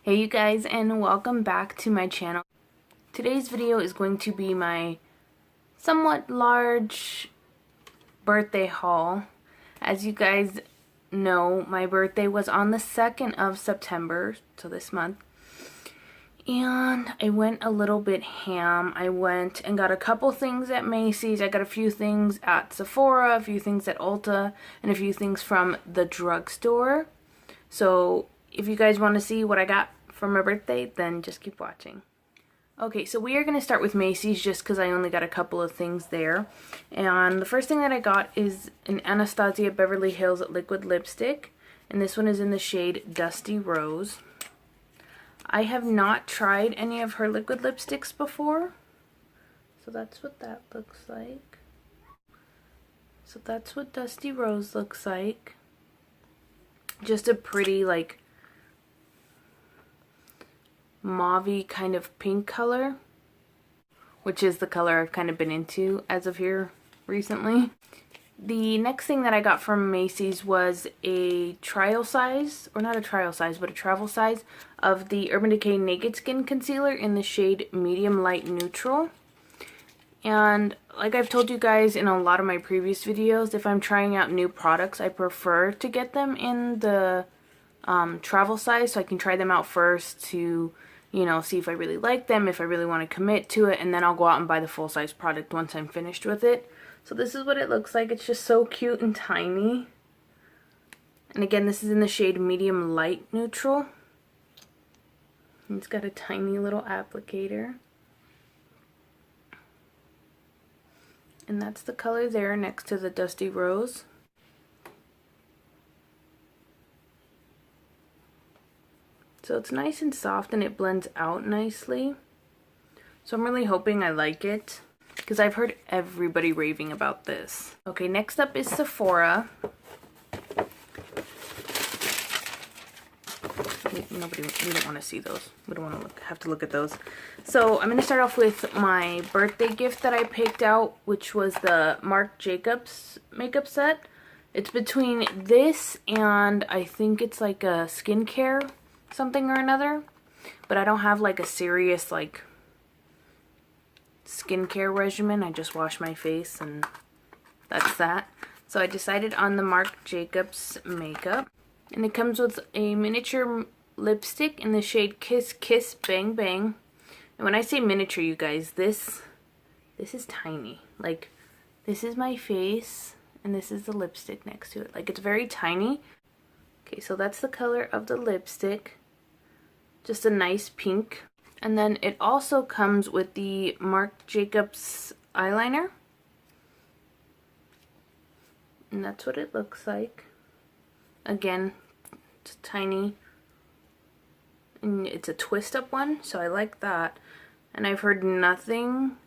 Hey you guys, and welcome back to my channel. Today's video is going to be my somewhat large birthday haul. As you guys know, my birthday was on the 2nd of September, so this month. And I went a little bit ham. I went and got a couple things at Macy's. I got a few things at Sephora, a few things at Ulta, and a few things from the drugstore. So if you guys want to see what I got for my birthday, then just keep watching. Okay, so we are going to start with Macy's just because I only got a couple of things there. And the first thing that I got is an Anastasia Beverly Hills liquid lipstick. And this one is in the shade Dusty Rose. I have not tried any of her liquid lipsticks before. So that's what that looks like. So that's what Dusty Rose looks like. Just a pretty, like, mauve-y kind of pink color, which is the color I've kind of been into as of here recently. The next thing that I got from Macy's was a trial size, or not a trial size, but a travel size of the Urban Decay Naked Skin Concealer in the shade Medium Light Neutral. And like I've told you guys in a lot of my previous videos, if I'm trying out new products, I prefer to get them in the travel size so I can try them out first to, you know, see if I really like them, if I really want to commit to it, and then I'll go out and buy the full-size product once I'm finished with it. So this is what it looks like. It's just so cute and tiny. And again, this is in the shade Medium Light Neutral. And it's got a tiny little applicator. And that's the color there next to the Dusty Rose. So it's nice and soft and it blends out nicely. So I'm really hoping I like it, because I've heard everybody raving about this. Okay, next up is Sephora. We don't want to see those. We don't want to have to look at those. So I'm going to start off with my birthday gift that I picked out, which was the Marc Jacobs makeup set. It's between this and I think it's like a skincare something or another, but I don't have like a serious like skincare regimen. I just wash my face and that's that. So I decided on the Marc Jacobs makeup, and it comes with a miniature lipstick in the shade Kiss Kiss Bang Bang. And when I say miniature, you guys, this is tiny. Like, this is my face and this is the lipstick next to it. Like, it's very tiny. Okay, so that's the color of the lipstick. Just a nice pink. And then it also comes with the Marc Jacobs eyeliner. And that's what it looks like. Again, it's tiny. And it's a twist up one, so I like that. And I've heard nothing.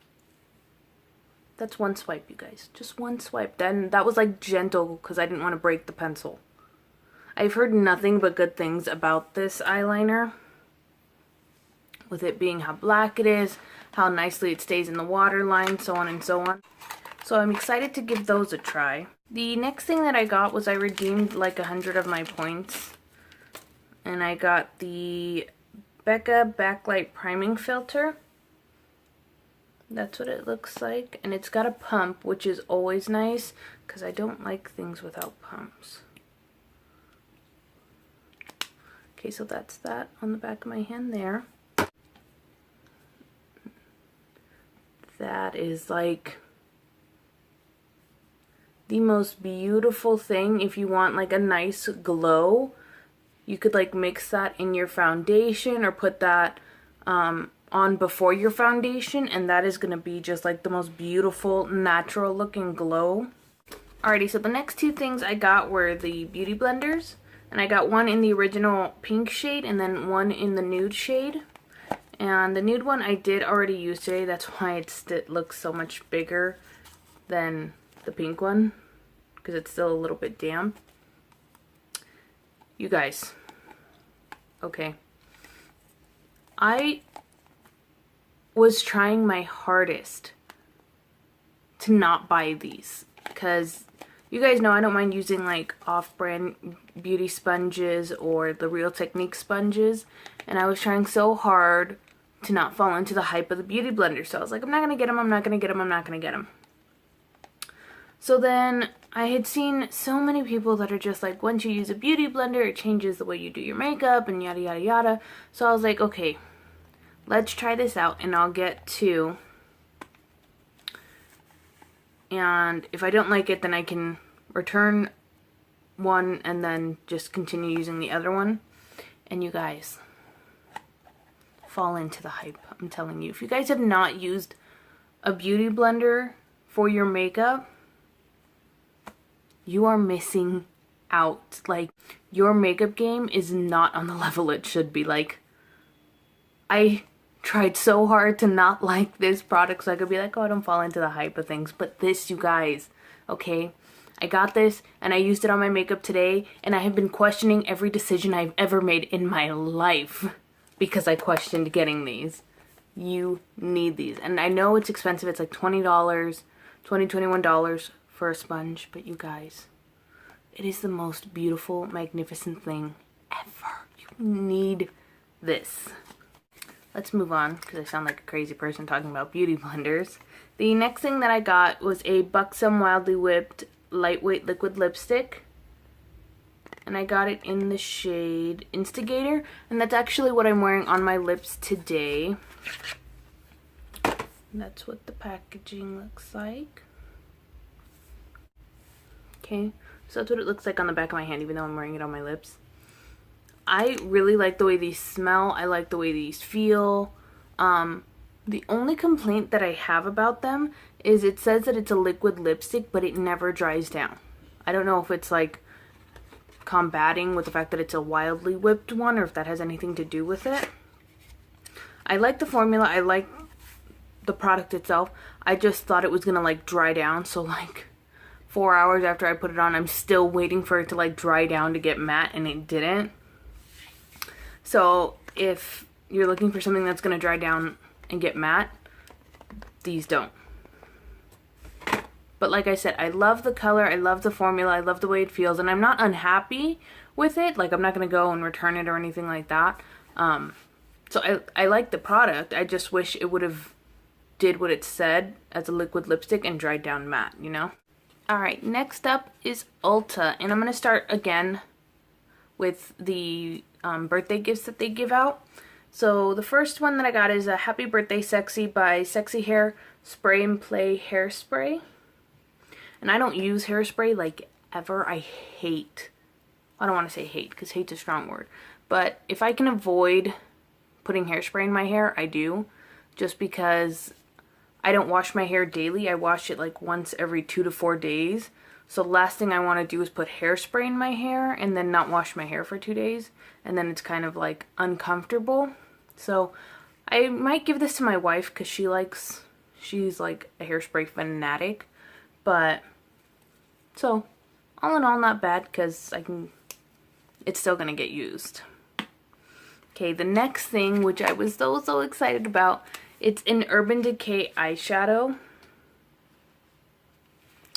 That's one swipe, you guys. Just one swipe. Then that was like gentle because I didn't want to break the pencil. I've heard nothing but good things about this eyeliner. With it being how black it is, how nicely it stays in the waterline, so on and so on. So I'm excited to give those a try. The next thing that I got was I redeemed like 100 of my points. And I got the Becca Backlight Priming Filter. That's what it looks like. And it's got a pump, which is always nice, because I don't like things without pumps. Okay, so that's that on the back of my hand there. That is like the most beautiful thing. If you want like a nice glow, you could like mix that in your foundation or put that on before your foundation, and that is going to be just like the most beautiful natural looking glow. Alrighty, so the next two things I got were the beauty blenders, and I got one in the original pink shade and then one in the nude shade. And the nude one I did already use today. That's why it looks so much bigger than the pink one, because it's still a little bit damp. You guys, okay. I was trying my hardest to not buy these, because You guys know I don't mind using like off-brand beauty sponges or the Real Technique sponges, and I was trying so hard to not fall into the hype of the beauty blender. So I was like, I'm not gonna get them, I'm not gonna get them, I'm not gonna get them. So then I had seen so many people that are just like, once you use a beauty blender, it changes the way you do your makeup and yada yada yada. So I was like, okay, let's try this out, and I'll get two. And if I don't like it, then I can return one and then just continue using the other one. And you guys, fall into the hype. I'm telling you, if you guys have not used a beauty blender for your makeup, you are missing out. Like, your makeup game is not on the level it should be. Like, I tried so hard to not like this product so I could be like, oh, I don't fall into the hype of things. But this, you guys, okay, I got this and I used it on my makeup today, and I have been questioning every decision I've ever made in my life because I questioned getting these. You need these. And I know it's expensive. It's like $20, $21 for a sponge, but you guys, it is the most beautiful, magnificent thing ever. You need this. Let's move on because I sound like a crazy person talking about beauty blenders. The next thing that I got was a Buxom Wildly Whipped lightweight liquid lipstick, and I got it in the shade Instigator, and that's actually what I'm wearing on my lips today. And that's what the packaging looks like. Okay, so that's what it looks like on the back of my hand, even though I'm wearing it on my lips. I really like the way these smell. I like the way these feel. The only complaint that I have about them is it says that it's a liquid lipstick, but it never dries down. I don't know if it's like combating with the fact that it's a wildly whipped one, or if that has anything to do with it. I like the formula. I like the product itself. I just thought it was gonna like dry down. So like 4 hours after I put it on, I'm still waiting for it to like dry down to get matte, and it didn't. So if you're looking for something that's gonna dry down and get matte, these don't. But like I said, I love the color, I love the formula, I love the way it feels, and I'm not unhappy with it. Like, I'm not gonna go and return it or anything like that. So I like the product. I just wish it would have did what it said as a liquid lipstick and dried down matte, you know? Alright, next up is Ulta, and I'm gonna start again with the birthday gifts that they give out. So the first one that I got is a Happy Birthday Sexy by Sexy Hair Spray and Play Hairspray. And I don't use hairspray like ever. I don't want to say hate because hate's a strong word. But if I can avoid putting hairspray in my hair, I do. Just because I don't wash my hair daily. I wash it like once every 2 to 4 days. So the last thing I want to do is put hairspray in my hair and then not wash my hair for 2 days. And then it's kind of like uncomfortable. So I might give this to my wife because she's like a hairspray fanatic. But so all in all, not bad because it's still gonna get used. Okay, the next thing, which I was so excited about, it's an Urban Decay eyeshadow.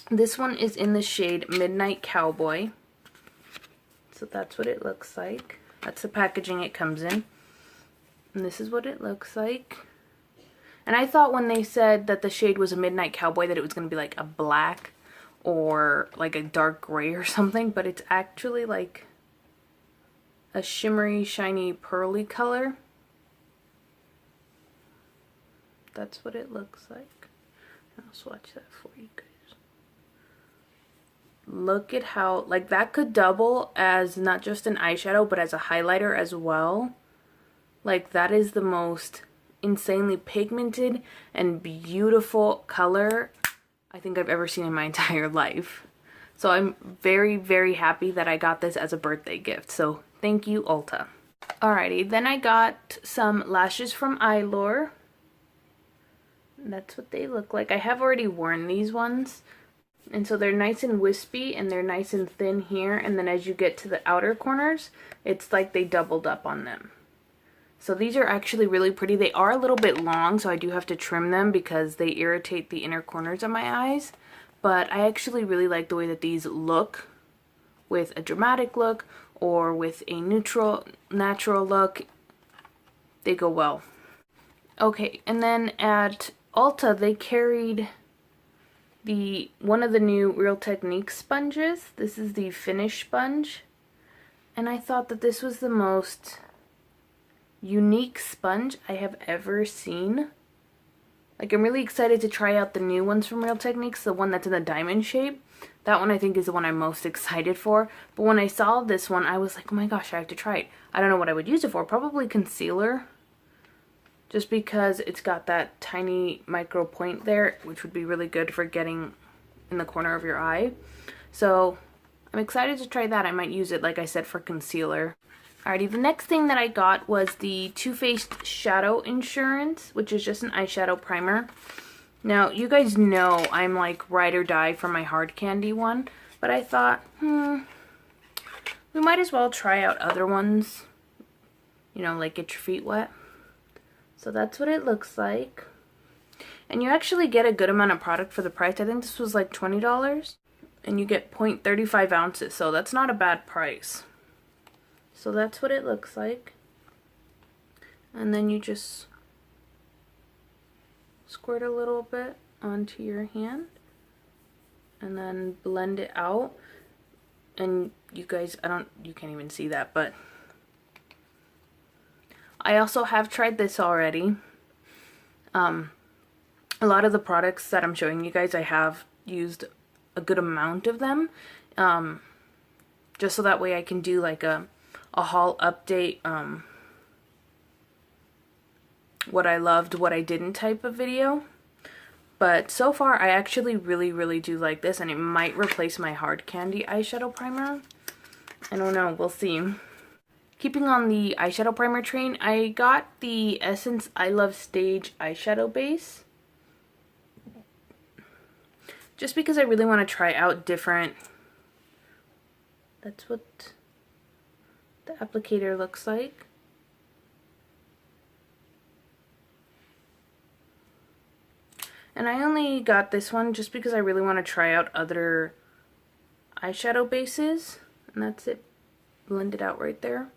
This one is in the shade Midnight Cowboy. So that's what it looks like. That's the packaging it comes in. And this is what it looks like. And I thought when they said that the shade was a Midnight Cowboy that it was going to be like a black or like a dark gray or something. But it's actually like a shimmery, shiny, pearly color. That's what it looks like. I'll swatch that for you guys. Look at how, like, that could double as not just an eyeshadow, but as a highlighter as well. Like, that is the most insanely pigmented and beautiful color I think I've ever seen in my entire life. So I'm very, very happy that I got this as a birthday gift. So thank you, Ulta. Alrighty, then I got some lashes from Eyelure. That's what they look like. I have already worn these ones. And so they're nice and wispy and they're nice and thin here. And then as you get to the outer corners, it's like they doubled up on them. So these are actually really pretty. They are a little bit long, so I do have to trim them because they irritate the inner corners of my eyes. but I actually really like the way that these look with a dramatic look or with a neutral, natural look. They go well. Okay, and then at Ulta, they carried one of the new Real Techniques sponges. This is the Finish sponge. And I thought that this was the most unique sponge I have ever seen. Like, I'm really excited to try out the new ones from Real Techniques, the one that's in the diamond shape. That one I think is the one I'm most excited for. But when I saw this one, I was like, oh my gosh, I have to try it. I don't know what I would use it for. Probably concealer. Just because it's got that tiny micro point there, which would be really good for getting in the corner of your eye. So I'm excited to try that. I might use it, like I said, for concealer. Alrighty, the next thing that I got was the Too Faced Shadow Insurance, which is just an eyeshadow primer. Now, you guys know I'm like ride or die for my hard candy one, but I thought, we might as well try out other ones, you know, like get your feet wet. So that's what it looks like. And you actually get a good amount of product for the price. I think this was like $20. And you get 0.35 ounces, so that's not a bad price. So that's what it looks like. And then you just squirt a little bit onto your hand. And then blend it out. And you guys, you can't even see that, but I also have tried this already. A lot of the products that I'm showing you guys, I have used a good amount of them. Just so that way I can do like a haul update, what I loved, what I didn't type of video. But so far I actually really do like this, and it might replace my hard candy eyeshadow primer. I don't know, we'll see. Keeping on the eyeshadow primer train, I got the Essence I Love Stage eyeshadow base. Just because I really want to try out different. That's what the applicator looks like. And I only got this one just because I really want to try out other eyeshadow bases. And that's it, blended out right there.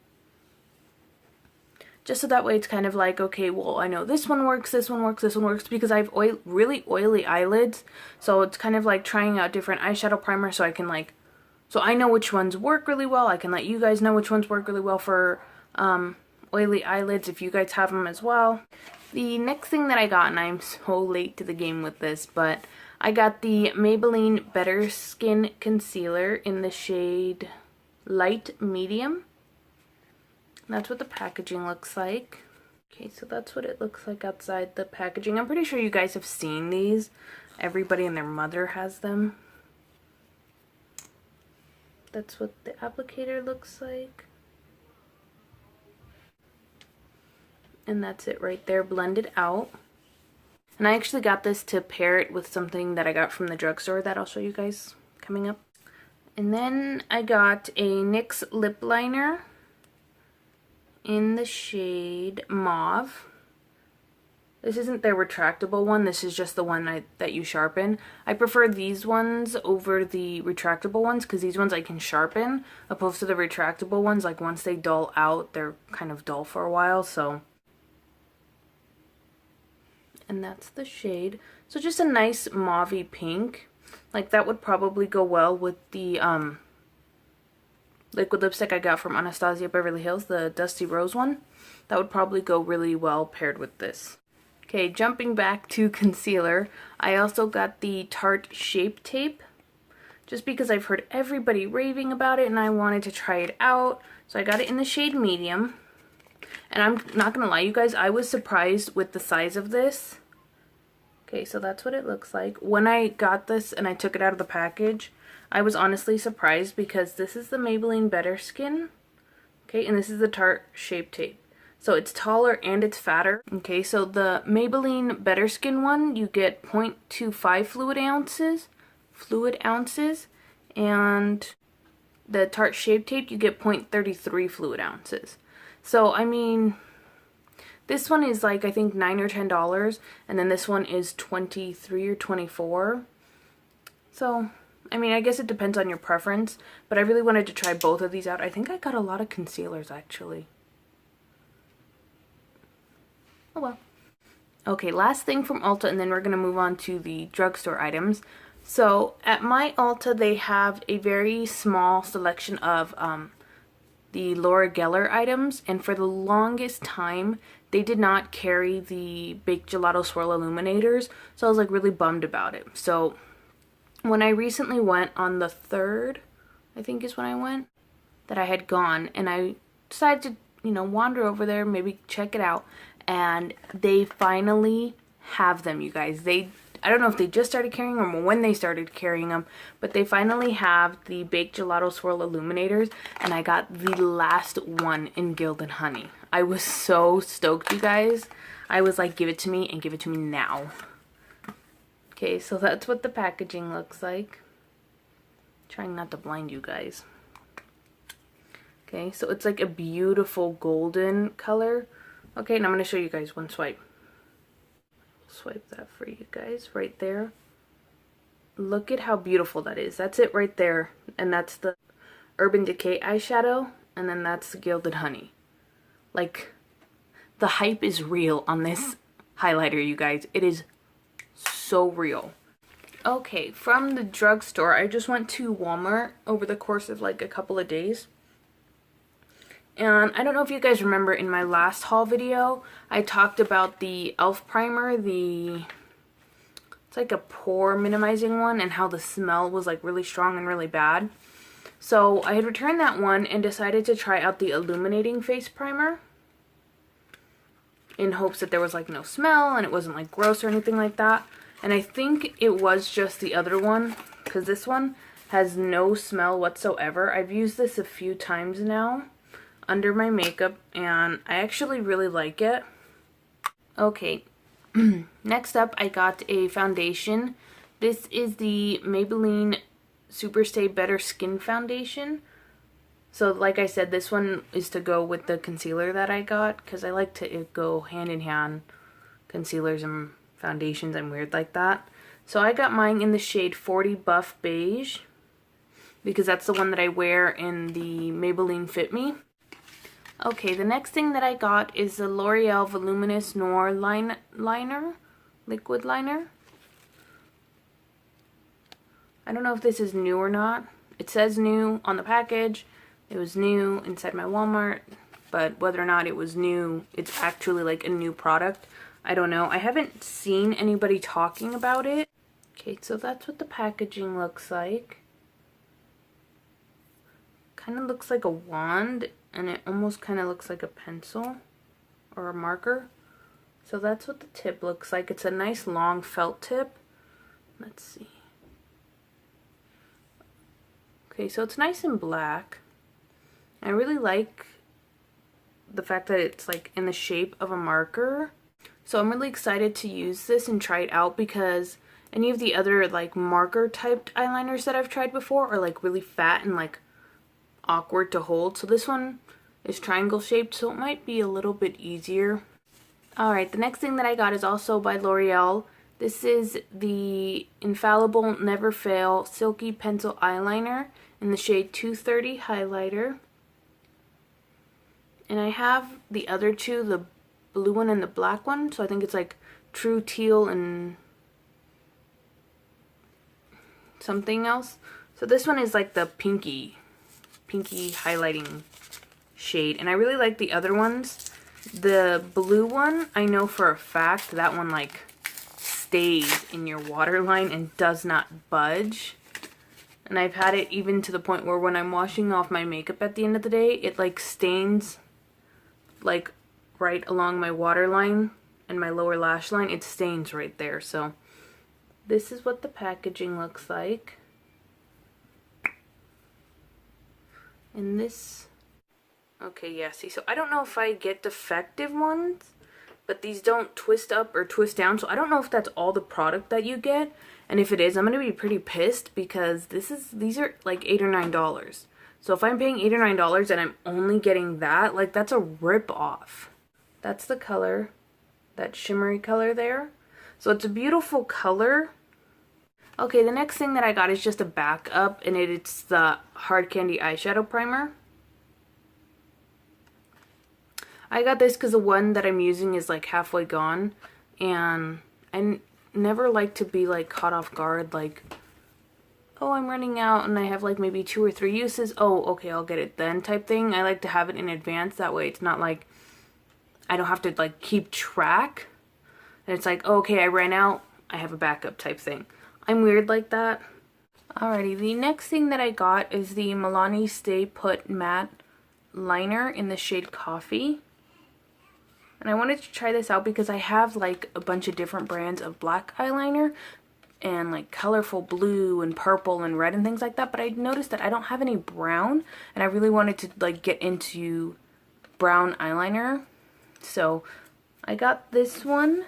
Just so that way it's kind of like, okay, well, I know this one works, this one works, this one works, because I have really oily eyelids. So it's kind of like trying out different eyeshadow primers so I can like, so I know which ones work really well. I can let you guys know which ones work really well for oily eyelids if you guys have them as well. The next thing that I got, and I'm so late to the game with this, but I got the Maybelline Better Skin Concealer in the shade Light Medium. That's what the packaging looks like. Okay, so that's what it looks like outside the packaging. I'm pretty sure you guys have seen these. Everybody and their mother has them. That's what the applicator looks like. And that's it right there, blended out. And I actually got this to pair it with something that I got from the drugstore that I'll show you guys coming up. And then I got a NYX lip liner in the shade Mauve. This isn't their retractable one, this is just the one that you sharpen. I prefer these ones over the retractable ones because these ones I can sharpen, opposed to the retractable ones, like once they dull out, they're kind of dull for a while, so. And that's the shade. So just a nice mauvey pink. Like that would probably go well with the liquid lipstick I got from Anastasia Beverly Hills, the Dusty Rose one. That would probably go really well paired with this. Okay, jumping back to concealer, I also got the Tarte Shape Tape, just because I've heard everybody raving about it and I wanted to try it out. So I got it in the shade Medium. And I'm not gonna lie, you guys, I was surprised with the size of this. Okay, so that's what it looks like. When I got this and I took it out of the package, I was honestly surprised because this is the Maybelline Better Skin. Okay, and this is the Tarte Shape Tape. So it's taller and it's fatter. Okay, so the Maybelline Better Skin one, you get 0.25 fluid ounces, and the Tarte Shape Tape, you get 0.33 fluid ounces. So, I mean, this one is like, I think, $9 or $10, and then this one is $23 or $24. So, I mean, I guess it depends on your preference, but I really wanted to try both of these out. I think I got a lot of concealers, actually. Oh well. Okay, last thing from Ulta, and then we're going to move on to the drugstore items. So, at my Ulta, they have a very small selection of the Laura Geller items, and for the longest time, they did not carry the Baked Gelato Swirl Illuminators, so I was like really bummed about it. So, when I recently went on the 3rd, I think is when I went, that I had gone, and I decided to, you know, wander over there, maybe check it out, and they finally have them, you guys. I don't know if they just started carrying them or when they started carrying them, but they finally have the Baked Gelato Swirl Illuminators, and I got the last one in Gilded Honey. I was so stoked, you guys. I was like, give it to me and give it to me now. Okay, so that's what the packaging looks like. Trying not to blind you guys. Okay, so it's like a beautiful golden color. Okay, and I'm going to show you guys one swipe. Swipe that for you guys right there. Look at how beautiful that is. That's it right there. And that's the Urban Decay eyeshadow. And then that's the Gilded Honey. Like, the hype is real on this highlighter, you guys. It is so real. Okay, from the drugstore, I just went to Walmart over the course of like a couple of days. And I don't know if you guys remember in my last haul video, I talked about the e.l.f. primer, it's like a pore minimizing one, and how the smell was like really strong and really bad. So I had returned that one and decided to try out the illuminating face primer in hopes that there was like no smell and it wasn't like gross or anything like that. And I think it was just the other one, because this one has no smell whatsoever. I've used this a few times now under my makeup, and I actually really like it. Okay, next up I got a foundation. This is the Maybelline Superstay Better Skin Foundation. So like I said, this one is to go with the concealer that I got, because I like to go hand in hand, concealers and foundations. I'm weird like that. So I got mine in the shade 40 Buff Beige, because that's the one that I wear in the Maybelline Fit Me. Okay, the next thing that I got is the L'Oreal Voluminous Noir Liner, Liquid Liner. I don't know if this is new or not. It says new on the package. It was new inside my Walmart, but whether or not it was new, it's actually like a new product, I don't know. I haven't seen anybody talking about it. Okay, so that's what the packaging looks like. Kind of looks like a wand, and it almost kind of looks like a pencil or a marker. So that's what the tip looks like. It's a nice long felt tip. Let's see. Okay, so it's nice and black. I really like the fact that it's like in the shape of a marker. So I'm really excited to use this and try it out, because any of the other like marker typed eyeliners that I've tried before are like really fat and like awkward to hold. So this one is triangle shaped, so it might be a little bit easier. Alright, the next thing that I got is also by L'Oreal. This is the Infallible Never Fail Silky Pencil Eyeliner in the shade 230 Highlighter. And I have the other two, the blue one and the black one, so I think it's like True Teal and something else. So this one is like the pinky highlighting shade, and I really like the other ones. The blue one, I know for a fact that one like stays in your waterline and does not budge. And I've had it even to the point where when I'm washing off my makeup at the end of the day, it like stains like right along my waterline and my lower lash line. It stains right there. So this is what the packaging looks like. And this, okay, yeah, see, so I don't know if I get defective ones, but these don't twist up or twist down, so I don't know if that's all the product that you get, and if it is, I'm going to be pretty pissed, because these are like $8 or $9. So if I'm paying $8 or $9 and I'm only getting that, like, that's a rip-off. That's the color, that shimmery color there. So it's a beautiful color. Okay, the next thing that I got is just a backup, and it's the Hard Candy eyeshadow primer. I got this because the one that I'm using is like halfway gone, and I never like to be like caught off guard, like, oh, I'm running out and I have like maybe 2 or 3 uses. Oh, okay, I'll get it then type thing. I like to have it in advance. That way it's not like I don't have to like keep track. And it's like, oh, okay, I ran out. I have a backup type thing. I'm weird like that. Alrighty, the next thing that I got is the Milani Stay Put Matte Liner in the shade Coffee. And I wanted to try this out because I have like a bunch of different brands of black eyeliner and like colorful blue and purple and red and things like that, but I noticed that I don't have any brown, and I really wanted to like get into brown eyeliner, so I got this one.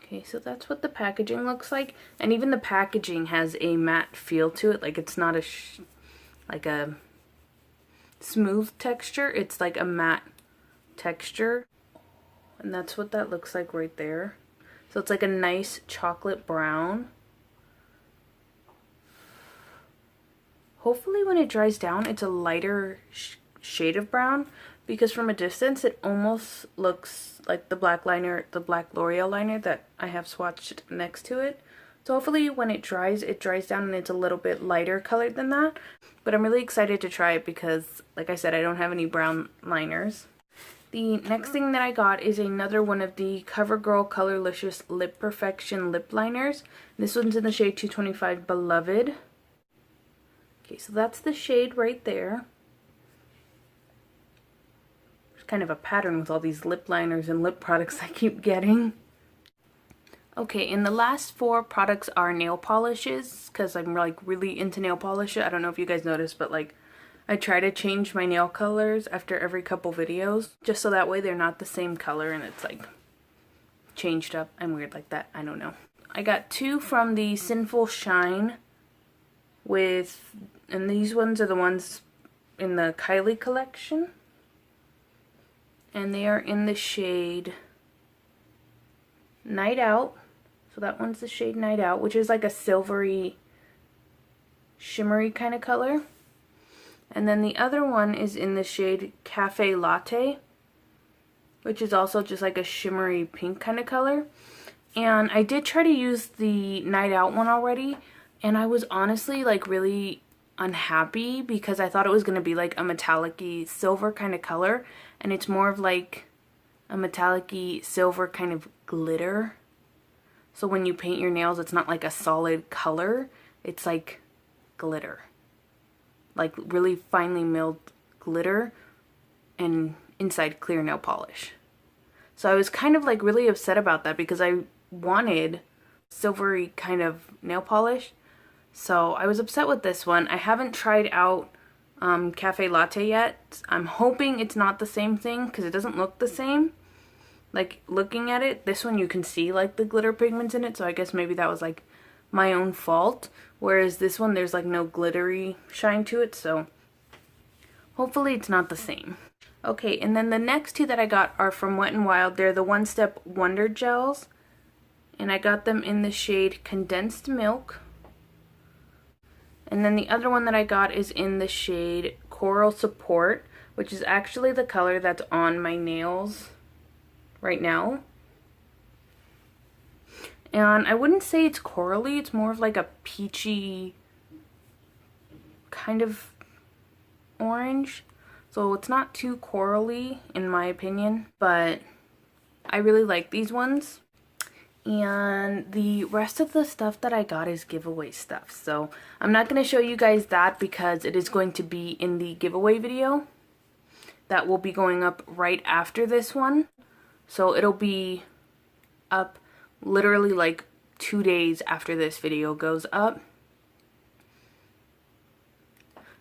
Okay, so that's what the packaging looks like, and even the packaging has a matte feel to it. Like it's not like a smooth texture, it's like a matte texture, and that's what that looks like right there. So it's like a nice chocolate brown. Hopefully when it dries down, it's a lighter shade of brown, because from a distance, it almost looks like the black liner, the black L'Oreal liner that I have swatched next to it. So hopefully when it dries down and it's a little bit lighter colored than that. But I'm really excited to try it because, like I said, I don't have any brown liners. The next thing that I got is another one of the CoverGirl Colorlicious Lip Perfection lip liners. This one's in the shade 225 Beloved. Okay, so that's the shade right there. There's kind of a pattern with all these lip liners and lip products I keep getting. Okay, and the last 4 products are nail polishes, because I'm like really into nail polish. I don't know if you guys noticed, but like I try to change my nail colors after every couple videos, just so that way they're not the same color and it's like changed up. I'm weird like that, I don't know. I got 2 from the Sinful Shine and these ones are the ones in the Kylie collection, and they are in the shade Night Out. So that one's the shade Night Out, which is like a silvery shimmery kind of color, and then the other one is in the shade Cafe Latte, which is also just like a shimmery pink kind of color. And I did try to use the Night Out one already, and I was honestly like really unhappy because I thought it was going to be like a metallic-y silver kind of color, and it's more of like a metallic-y silver kind of glitter. So when you paint your nails, it's not like a solid color, it's like glitter. Like really finely milled glitter and inside clear nail polish. So I was kind of like really upset about that because I wanted silvery kind of nail polish. So I was upset with this one. I haven't tried out Cafe Latte yet. I'm hoping it's not the same thing because it doesn't look the same. Like looking at it, this one you can see like the glitter pigments in it, so I guess maybe that was like my own fault. Whereas this one, there's like no glittery shine to it, so hopefully it's not the same. Okay, and then the next 2 that I got are from Wet n Wild. They're the One Step Wonder Gels, and I got them in the shade Condensed Milk. And then the other one that I got is in the shade Coral Support, which is actually the color that's on my nails right now. And I wouldn't say it's corally, it's more of like a peachy kind of orange. So it's not too corally in my opinion, but I really like these ones. And the rest of the stuff that I got is giveaway stuff. So I'm not going to show you guys that because it is going to be in the giveaway video that will be going up right after this one. So it'll be up literally like 2 days after this video goes up.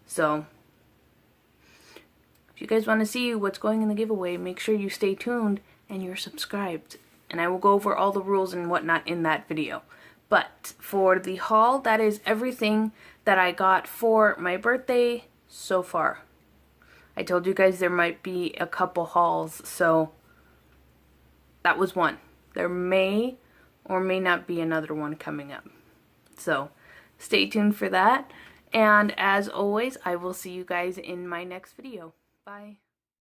So if you guys want to see what's going in the giveaway, make sure you stay tuned and you're subscribed. And I will go over all the rules and whatnot in that video. But for the haul, that is everything that I got for my birthday so far. I told you guys there might be a couple hauls, so that was one. There may or may not be another one coming up. So stay tuned for that. And as always, I will see you guys in my next video. Bye.